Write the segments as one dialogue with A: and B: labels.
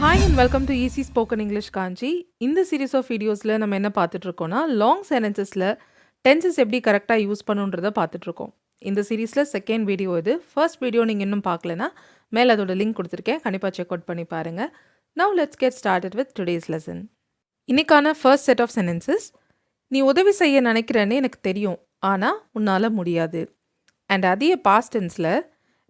A: Hi and welcome to easy spoken English Kanchi. இந்த series of வீடியோஸில் நம்ம என்ன பார்த்துட்ருக்கோன்னா, லாங் சென்டென்சஸில் டென்சஸ் எப்படி கரெக்டாக யூஸ் பண்ணுன்றதை பார்த்துட்ருக்கோம். இந்த சீரீஸில் செகண்ட் வீடியோ இது. ஃபர்ஸ்ட் வீடியோ நீங்கள் இன்னும் பார்க்கலனா மேலே அதோட லிங்க் கொடுத்துருக்கேன், கண்டிப்பாக செக் அவுட் பண்ணி பாருங்கள். Now let's get started with today's lesson. இன்னைக்கான ஃபர்ஸ்ட் செட் ஆஃப் சென்டென்சஸ்: நீ உதவி செய்ய நினைக்கிறேன்னு எனக்கு தெரியும், ஆனால் உன்னால் முடியாது. அண்ட் அதே பாஸ்ட் டென்ஸில்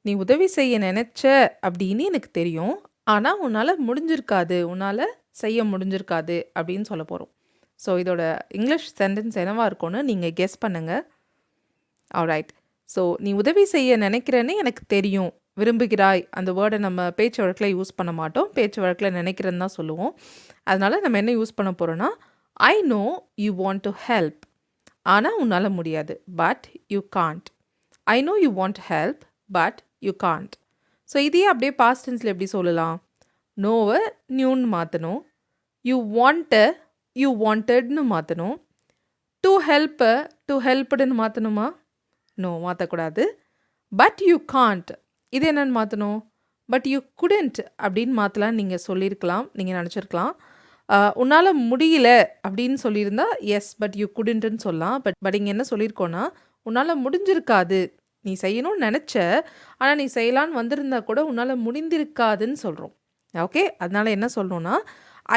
A: நீ உதவி செய்ய நினச்ச அப்படின்னு எனக்கு தெரியும், ஆனால் உன்னால் முடிஞ்சிருக்காது, உன்னால் செய்ய முடிஞ்சிருக்காது அப்படின்னு சொல்ல போகிறோம். ஸோ இதோட இங்கிலீஷ் சென்டென்ஸ் என்னவா இருக்கும்னு நீங்கள் கெஸ் பண்ணுங்கள். ஆல்ரைட். ஸோ நீ உதவி செய்ய நினைக்கிறேன்னு எனக்கு தெரியும், விரும்புகிறாய் அந்த வேர்டை நம்ம பேச்சு வழக்கில் யூஸ் பண்ண மாட்டோம், பேச்சு வழக்கில் நினைக்கிறேன்னு தான் சொல்லுவோம். அதனால் நம்ம என்ன யூஸ் பண்ண போகிறோன்னா, I know you want to help, ஆனால் உன்னால் முடியாது, but you can't. I know you want help but you can't. So இதையே அப்படியே பாஸ்ட் டென்ஸில் எப்படி சொல்லலாம்? நோவை நியூன்னு மாற்றணும், யூ வாண்டட்னு மாற்றணும், டு ஹெல்ப்டுன்னு மாற்றணுமா? நோ, மாற்றக்கூடாது. பட் யூ காண்ட், இது என்னென்னு மாற்றணும்? பட் யூ குடண்ட் அப்படின்னு மாற்றலான்னு நீங்கள் சொல்லியிருக்கலாம், நீங்கள் நினச்சிருக்கலாம். உன்னால் முடியல அப்படின்னு சொல்லியிருந்தா எஸ், பட் யூ குடண்ட்டுன்னு சொல்லலாம். பட் இங்கே என்ன சொல்லியிருக்கோன்னா, உன்னால் முடிஞ்சிருக்காது, நீ செய்யணும்னு நினச்ச, ஆனால் நீ செய்யலான்னு வந்திருந்தா கூட உன்னால் முடிந்திருக்காதுன்னு சொல்கிறோம். ஓகே, அதனால் என்ன சொல்லணும்னா,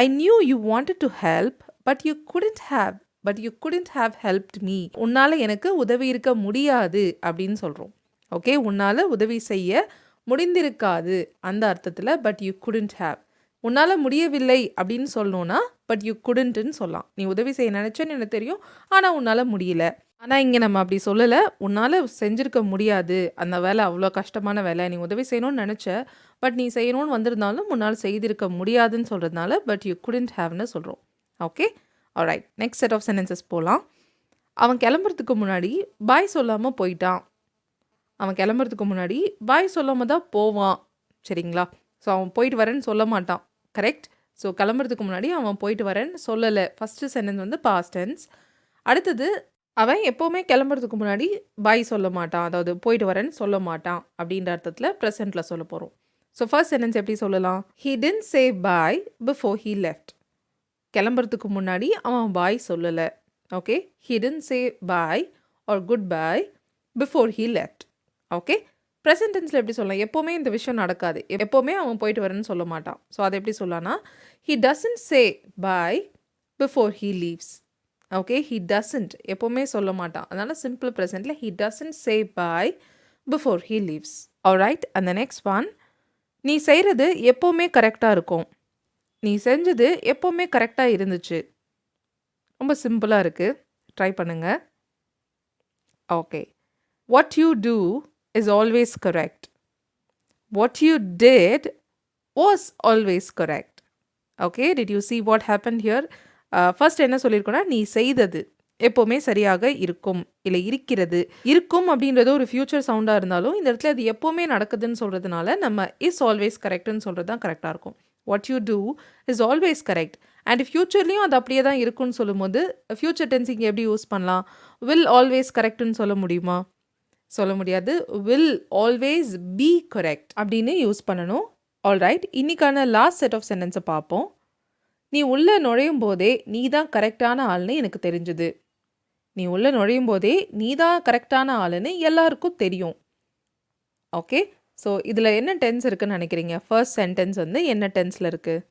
A: I knew you wanted to help but you couldn't have helped me. உன்னால் எனக்கு உதவி இருக்க முடியாது அப்படின்னு சொல்கிறோம். ஓகே, உன்னால் உதவி செய்ய முடிந்திருக்காது அந்த அர்த்தத்தில் பட் யூ குடண்ட் ஹேவ். உன்னால் முடியவில்லை அப்படின்னு சொல்லணும்னா பட் யூ குடண்ட்டுன்னு சொல்லலாம். நீ உதவி செய்ய நினச்சேன்னு எனக்கு தெரியும், ஆனால் உன்னால் முடியல. ஆனால் இங்கே நம்ம அப்படி சொல்லலை, உன்னால் செஞ்சுருக்க முடியாது, அந்த வேலை அவ்வளோ கஷ்டமான வேலை, நீ உதவி செய்யணும்னு நினச்ச, பட் நீ செய்யணும்னு வந்திருந்தாலும் உன்னால் செய்திருக்க முடியாதுன்னு சொல்கிறதுனால பட் யூ குடண்ட் ஹேவ்னு சொல்கிறோம். Okay, alright. Next set of sentences போகலாம். அவன் கிளம்புறதுக்கு முன்னாடி பாய் சொல்லாமல் போயிட்டான். அவன் கிளம்புறதுக்கு முன்னாடி பாய் சொல்லாமல் தான் போவான், சரிங்களா? ஸோ அவன் போயிட்டு வரேன்னு சொல்ல மாட்டான், கரெக்ட்? ஸோ கிளம்புறதுக்கு முன்னாடி அவன் போயிட்டு வரேன்னு சொல்லலை. ஃபஸ்ட்டு சென்டென்ஸ் வந்து பாஸ்ட் டென்ஸ். அடுத்தது, அவன் எப்போவுமே கிளம்புறதுக்கு முன்னாடி பாய் சொல்ல மாட்டான், அதாவது போயிட்டு வரேன்னு சொல்ல மாட்டான் அப்படின்ற அர்த்தத்தில் ப்ரெசென்ட்டில் சொல்ல போகிறோம். ஸோ ஃபர்ஸ்ட் சென்டென்ஸ் எப்படி சொல்லலாம்? He didn't say bye before he left. கிளம்புறதுக்கு முன்னாடி அவன் பாய் சொல்லலை. Okay, he didn't say bye or good bye before he left. Okay, present டென்ஸில் எப்படி சொல்லலாம்? எப்போவுமே இந்த விஷயம் நடக்காது, எப்போவுமே அவன் போயிட்டு வரேன்னு சொல்ல மாட்டான். ஸோ அதை எப்படி சொல்லலாம்னா, he doesn't say bye before he leaves. Okay, he doesn't எப்போவுமே சொல்ல மாட்டான், அதனால் சிம்பிள் ப்ரெசென்ட்டில் he doesn't say bye before he leaves. Alright. அந்த நெக்ஸ்ட் ஒன், நீ செய்கிறது எப்போவுமே கரெக்டாக இருக்கும், நீ செஞ்சது எப்போவுமே கரெக்டாக இருந்துச்சு. ரொம்ப சிம்பிளாக இருக்குது, ட்ரை பண்ணுங்கள். Okay, what you do is always correct. What you did was always correct. Okay, did you see what happened here? First என்ன சொல்லியிருக்கோன்னா, நீ செய்தது எப்போவுமே சரியாக இருக்கும், இல்லை இருக்கிறது. இருக்கும் அப்படின்றது ஒரு ஃப்யூச்சர் சவுண்டாக இருந்தாலும் இந்த இடத்துல அது எப்போவுமே நடக்குதுன்னு சொல்கிறதுனால நம்ம இஸ் ஆல்வேஸ் கரெக்டுன்னு சொல்கிறது தான் கரெக்டாக இருக்கும். What you do is always correct. And ஃப்யூச்சர்லேயும் அது அப்படியே தான் இருக்குன்னு சொல்லும்போது ஃப்யூச்சர் டென்ஸ் இங்கே எப்படி யூஸ் பண்ணலாம்? வில் ஆல்வேஸ் கரெக்டுன்னு சொல்ல முடியுமா? சொல்ல முடியாது. வில் ஆல்வேஸ் பி கரெக்ட் அப்படின்னு யூஸ் பண்ணணும். ஆல்ரைட், இன்னைக்கான லாஸ்ட் செட் ஆஃப் சென்டென்ஸை பார்ப்போம். நீ உள்ளே நுழையும் போதே நீ தான் கரெக்டான ஆள்னு எனக்கு தெரிஞ்சுது. நீ உள்ளே நுழையும் போதே நீ தான் கரெக்டான ஆளுன்னு எல்லாருக்கும் தெரியும். ஓகே, ஸோ இதில் என்ன டென்ஸ் இருக்குன்னு நினைக்கிறீங்க? ஃபர்ஸ்ட் சென்டென்ஸ் வந்து என்ன டென்ஸில் இருக்குது?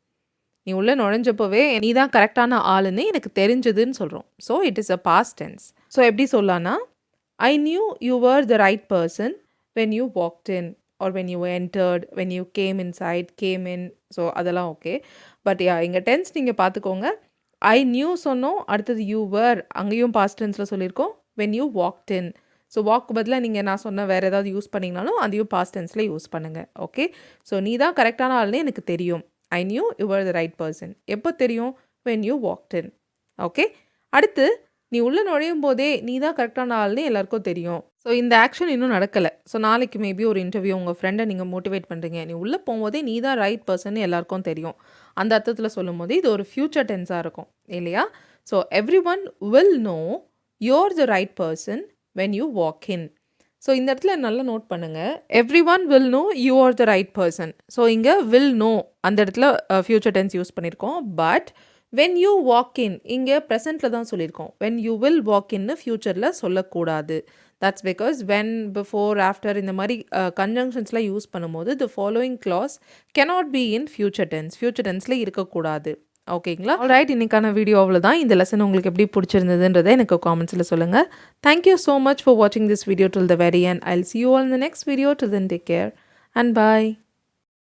A: நீ உள்ளே நுழைஞ்சப்போவே நீ தான் கரெக்டான ஆளுன்னு எனக்கு தெரிஞ்சதுன்னு சொல்கிறோம். So it is a past tense. So எப்படி சொல்லலான்னா, I knew you were the right person when you walked in or when you entered, when you came inside, came in. So அதெல்லாம் ஓகே. பட் இங்கே tense நீங்கள் பார்த்துக்கோங்க. I knew சொன்னோம், அடுத்தது you were, அங்கேயும் past டென்ஸில் சொல்லியிருக்கோம். when you walked in. So வாக்கு பதிலாக நீங்கள் நான் சொன்ன வேறு ஏதாவது யூஸ் பண்ணிங்கனாலும் அதையும் பாஸ்ட் டென்ஸில் யூஸ் பண்ணுங்கள். ஓகே, ஸோ நீ தான் கரெக்டான ஆள்னு எனக்கு தெரியும். I knew you were the right person. எப்போ தெரியும்? when you walked in. Okay, அடுத்து, நீ உள்ளே நுழையும் போதே நீ தான் கரெக்டான ஆள்னு எல்லாருக்கும் தெரியும். ஸோ இந்த ஆக்ஷன் இன்னும் நடக்கலை. ஸோ நாளைக்கு மேபி ஒரு இன்டர்வியூ உங்கள் ஃப்ரெண்டை நீங்கள் மோட்டிவேட் பண்ணுறீங்க, நீ உள்ளே போகும்போதே நீ தான் ரைட் பர்சன் எல்லாருக்கும் தெரியும். அந்த அர்த்தத்தில் சொல்லும் போது இது ஒரு ஃப்யூச்சர் டென்ஸாக இருக்கும் இல்லையா? So everyone will know you are the right person when you walk in. So இந்த இடத்துல நல்லா நோட் பண்ணுங்கள். Everyone will know you are the right person. So இங்கே வில் நோ அந்த இடத்துல ஃப்யூச்சர் டென்ஸ் யூஸ் பண்ணியிருக்கோம். But when you walk in இங்கே ப்ரெசென்ட்டில் தான் சொல்லியிருக்கோம். வென் யூ வில் வாக் இன்னு ஃப்யூச்சரில் சொல்லக்கூடாது. That's because when, before, after இந்த மாதிரி கன்ஜங்ஷன்ஸ்லாம் யூஸ் பண்ணும்போது the following clause cannot be in future tense. Future டென்ஸில் இருக்கக்கூடாது. ஓகேங்களா? ஆல்ரைட், இன்னைக்கான வீடியோ அவ்வளோதான். இந்த லெசன் உங்களுக்கு எப்படி பிடிச்சிருந்ததுன்றதை எனக்கு காமெண்ட்ஸில் சொல்லுங்கள். தேங்க்யூ ஸோ மச் ஃபார் வாட்சிங் this video till the very end. I'll see you all in the next video. Till then, take care and bye.